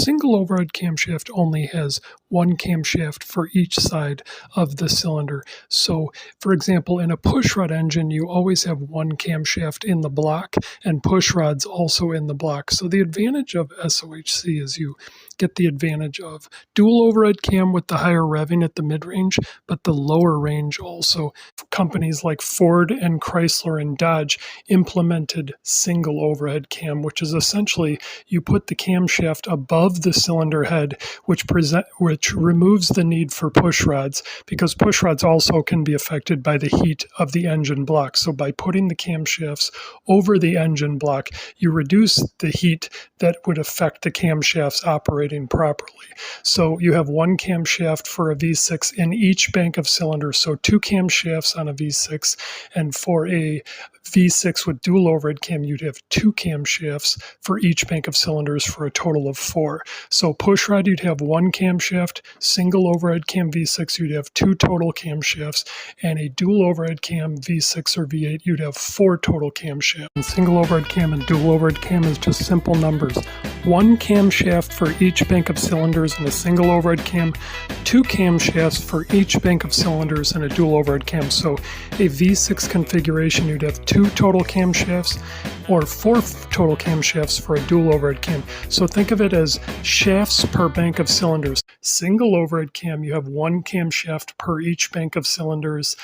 single overhead camshaft only has one camshaft for each side of the cylinder. So, for example, in a pushrod engine, you always have one camshaft in the block and pushrods also in the block. So the advantage of SOHC is you get the advantage of dual overhead cam with the higher revving at the mid-range, but the lower range also. Companies like Ford and Chrysler and Dodge implemented single overhead cam, which is essentially you put the camshaft above the cylinder head, which removes the need for pushrods, because pushrods also can be affected by the heat of the engine block. So by putting the camshafts over the engine block, you reduce the heat that would affect the camshafts operating properly. So you have one camshaft for a V6 in each bank of cylinders, so two camshafts on a V6, and for a V6 with dual overhead cam, you'd have two camshafts for each bank of cylinders for a total of four. So pushrod, you'd have one camshaft, single overhead cam V6, you'd have two total camshafts, and a dual overhead cam V6 or V8, you'd have four total camshafts. And single overhead cam and dual overhead cam is just simple numbers. One camshaft for each bank of cylinders in a single overhead cam, two camshafts for each bank of cylinders in a dual overhead cam. So a V6 configuration, you'd have two total camshafts or four total camshafts for a dual overhead cam. So think of it as shafts per bank of cylinders. Single overhead cam, you have one camshaft per each bank of cylinders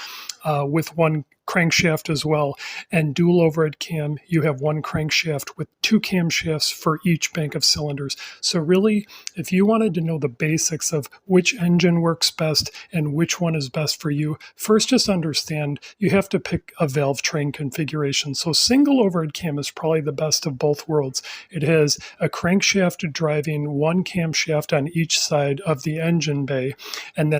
with one crankshaft as well. And dual overhead cam, you have one crankshaft with two camshafts for each bank of cylinders. So really, if you wanted to know the basics of which engine works best and which one is best for you, first just understand you have to pick a valve train configuration. So single overhead cam is probably the best of both worlds. It has a crankshaft driving one camshaft on each side of the engine bay, and then